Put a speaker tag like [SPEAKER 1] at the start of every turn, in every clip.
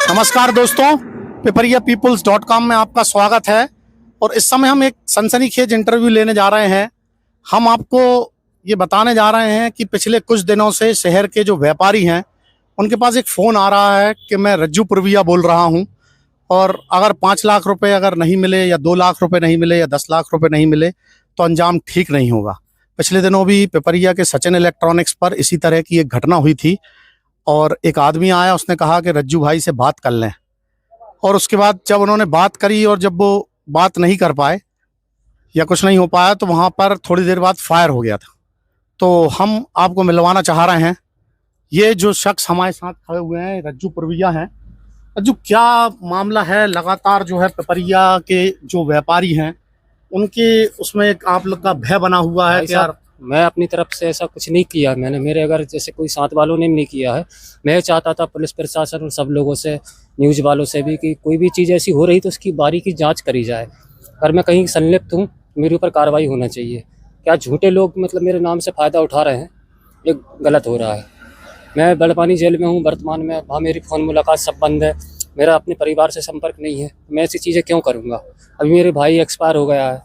[SPEAKER 1] नमस्कार दोस्तों, PipariyaPeoples.com में आपका स्वागत है। और इस समय हम एक सनसनीखेज इंटरव्यू लेने जा रहे हैं। हम आपको ये बताने जा रहे हैं कि पिछले कुछ दिनों से शहर के जो व्यापारी हैं उनके पास एक फ़ोन आ रहा है कि मैं रज्जू पुरविया बोल रहा हूँ, और अगर 5 लाख रुपए अगर नहीं मिले या 2 लाख रुपए नहीं मिले या 10 लाख रुपए नहीं मिले तो अंजाम ठीक नहीं होगा। पिछले दिनों भी पिपरिया के सचिन इलेक्ट्रॉनिक्स पर इसी तरह की एक घटना हुई थी, और एक आदमी आया, उसने कहा कि रज्जू भाई से बात कर लें। और उसके बाद जब उन्होंने बात करी और जब वो बात नहीं कर पाए या कुछ नहीं हो पाया तो वहाँ पर थोड़ी देर बाद फायर हो गया था। तो हम आपको मिलवाना चाह रहे हैं, ये जो शख्स हमारे साथ खड़े हुए हैं रज्जू पुरविया हैं। रज्जू, क्या मामला है? लगातार जो है पिपरिया के जो व्यापारी हैं उनके उसमें एक आप लोग का भय बना हुआ है कि यार
[SPEAKER 2] मैं अपनी तरफ से ऐसा कुछ नहीं किया। मैंने मेरे अगर जैसे कोई साथ वालों ने भी नहीं किया है। मैं चाहता था पुलिस प्रशासन और सब लोगों से, न्यूज़ वालों से भी, कि कोई भी चीज़ ऐसी हो रही तो उसकी बारीकी जांच करी जाए। अगर मैं कहीं संलिप्त हूँ मेरे ऊपर कार्रवाई होना चाहिए। क्या झूठे लोग मतलब मेरे नाम से फ़ायदा उठा रहे हैं, ये गलत हो रहा है। मैं बड़पानी जेल में हूँ वर्तमान में, वहाँ मेरी फ़ोन मुलाकात सब बंद है, मेरा अपने परिवार से संपर्क नहीं है। मैं ऐसी चीज़ें क्यों करूँगा? अभी मेरे भाई एक्सपायर हो गया है,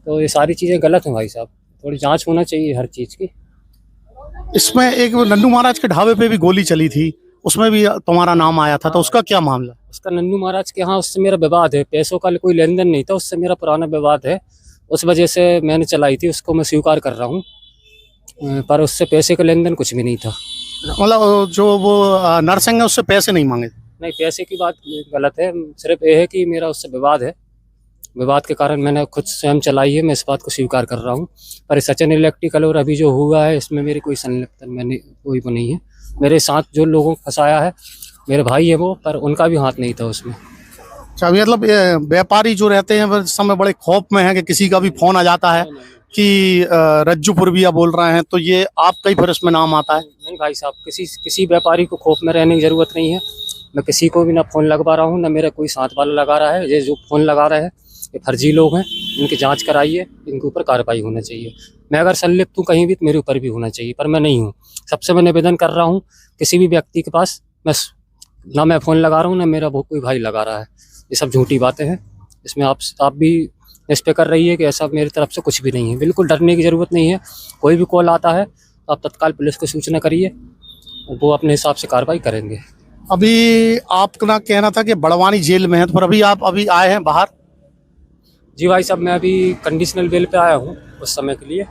[SPEAKER 2] तो ये सारी चीज़ें गलत हैं भाई साहब। थोड़ी जांच होना चाहिए हर चीज़ की।
[SPEAKER 1] इसमें एक नन्नू महाराज के ढाबे पे भी गोली चली थी, उसमें भी तुम्हारा नाम आया था, तो उसका क्या मामला?
[SPEAKER 2] उसका नन्नू महाराज के यहाँ उससे मेरा विवाद है, पैसों का कोई लेन देन नहीं था, उससे मेरा पुराना विवाद है। उस वजह से मैंने चलाई थी, उसको मैं स्वीकार कर रहा हूँ, पर उससे पैसे का लेन देन कुछ भी नहीं था।
[SPEAKER 1] मतलब जो वो नरसिंह है उससे पैसे नहीं मांगे?
[SPEAKER 2] नहीं, पैसे की बात गलत है। सिर्फ ये है कि मेरा उससे विवाद है, विवाद के कारण मैंने खुद स्वयं चलाई है। मैं इस बात को स्वीकार कर रहा हूँ। पर सचिन इलेक्ट्रिकल और अभी जो हुआ है इसमें मेरी कोई संलिप्तता मैंने कोई वो नहीं है। मेरे साथ जो लोगों को फंसाया है मेरे भाई है वो, पर उनका भी हाथ नहीं था उसमें।
[SPEAKER 1] अच्छा, मतलब व्यापारी जो रहते हैं वह समय बड़े खौफ में है कि किसी का भी फोन आ जाता है कि रज्जू पुरविया बोल रहे हैं, तो ये आपका ही फिर इसमें नाम आता है?
[SPEAKER 2] नहीं भाई साहब, किसी व्यापारी को खौफ में रहने की ज़रूरत नहीं है। मैं किसी को भी ना फ़ोन लगवा रहा हूँ, ना मेरा कोई साथ वाला लगा रहा है। ये जो फ़ोन लगा रहे हैं ये फर्जी लोग हैं, इनकी जांच कराइए, इनके ऊपर कार्रवाई होना चाहिए। मैं अगर संलिप्त हूँ कहीं भी तो मेरे ऊपर भी होना चाहिए, पर मैं नहीं हूँ। सबसे मैं निवेदन कर रहा हूँ, किसी भी व्यक्ति के पास ना मैं फ़ोन लगा रहा हूँ ना मेरा वो कोई भाई लगा रहा है। ये सब झूठी बातें हैं। इसमें आप भी इस पे कर रही है कि ऐसा मेरी तरफ से कुछ भी नहीं है। बिल्कुल डरने की ज़रूरत नहीं है। कोई भी कॉल आता है तो आप तत्काल पुलिस को सूचना करिए, वो अपने हिसाब से कार्रवाई करेंगे।
[SPEAKER 1] अभी आपका कहना था कि बड़वानी जेल में है, तो फिर अभी आप आए हैं बाहर?
[SPEAKER 2] जी भाई साहब, मैं अभी कंडीशनल बेल पे आया हूँ उस समय के लिए।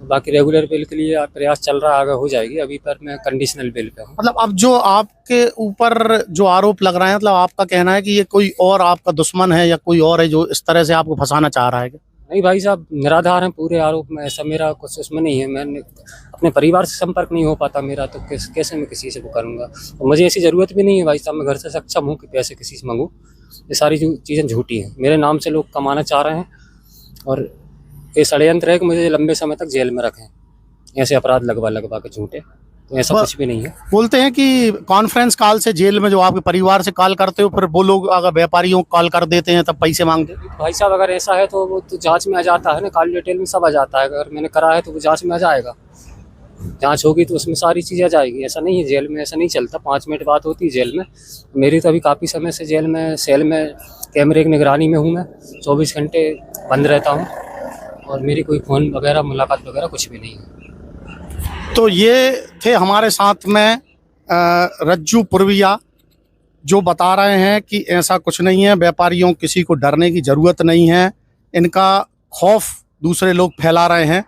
[SPEAKER 2] बाकी रेगुलर बेल के लिए प्रयास चल रहा है, आगे हो जाएगी। अभी पर मैं कंडीशनल बेल पे हूँ।
[SPEAKER 1] मतलब अब जो आपके ऊपर जो आरोप लग रहे हैं, मतलब आपका कहना है कि ये कोई और आपका दुश्मन है या कोई और है जो इस तरह से आपको फंसाना चाह रहा है?
[SPEAKER 2] नहीं भाई साहब, निराधार हैं पूरे आरोप में। ऐसा मेरा कुछ उसमें नहीं है। मैंने अपने परिवार से संपर्क नहीं हो पाता मेरा, तो कैसे मैं किसी से वो करूँगा? और मुझे ऐसी ज़रूरत भी नहीं है भाई साहब। मैं घर से सक्षम हूँ कि पैसे किसी से मांगूँ। ये सारी जो चीज़ें झूठी हैं। मेरे नाम से लोग कमाना चाह रहे हैं, और ये षड्यंत्र है कि मुझे लंबे समय तक जेल में रखें, ऐसे अपराध लगवा के झूठे। तो ऐसा कुछ भी नहीं है।
[SPEAKER 1] बोलते हैं कि कॉन्फ्रेंस कॉल से जेल में जो आपके परिवार से कॉल करते हो, फिर वो लोग अगर व्यापारियों को कॉल कर देते हैं तब पैसे मांगते हैं।
[SPEAKER 2] भाई साहब, अगर ऐसा है तो वो तो जांच में आ जाता है ना, कॉल डिटेल में सब आ जाता है। अगर मैंने करा है तो वो जांच में आ जाएगा। जांच होगी तो उसमें सारी चीज़ें आ जाएगी। ऐसा नहीं है, जेल में ऐसा नहीं चलता। 5 मिनट बात होती है जेल में। मेरी तो अभी काफ़ी समय से जेल में सेल में कैमरे की निगरानी में हूँ। मैं 24 घंटे बंद रहता हूँ, और मेरी कोई फ़ोन वगैरह मुलाकात वगैरह कुछ भी नहीं है।
[SPEAKER 1] तो ये थे हमारे साथ में रज्जू पुरविया, जो बता रहे हैं कि ऐसा कुछ नहीं है, व्यापारियों किसी को डरने की ज़रूरत नहीं है, इनका खौफ दूसरे लोग फैला रहे हैं।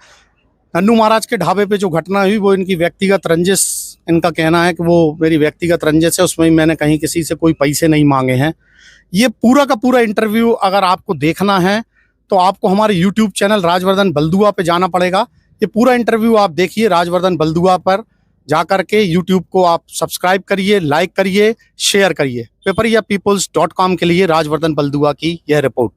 [SPEAKER 1] नन्नू महाराज के ढाबे पे जो घटना हुई वो इनकी व्यक्तिगत रंजिश, इनका कहना है कि वो मेरी व्यक्तिगत रंजिश है, उसमें मैंने कहीं किसी से कोई पैसे नहीं मांगे हैं। ये पूरा का पूरा इंटरव्यू अगर आपको देखना है तो आपको हमारे यूट्यूब चैनल राजवर्धन बलदुआ पे जाना पड़ेगा। ये पूरा इंटरव्यू आप देखिए राजवर्धन बलदुआ पर जाकर के। यूट्यूब को आप सब्सक्राइब करिए, लाइक करिए, शेयर करिए। PipariyaPeoples.com के लिए राजवर्धन बलदुआ की यह रिपोर्ट।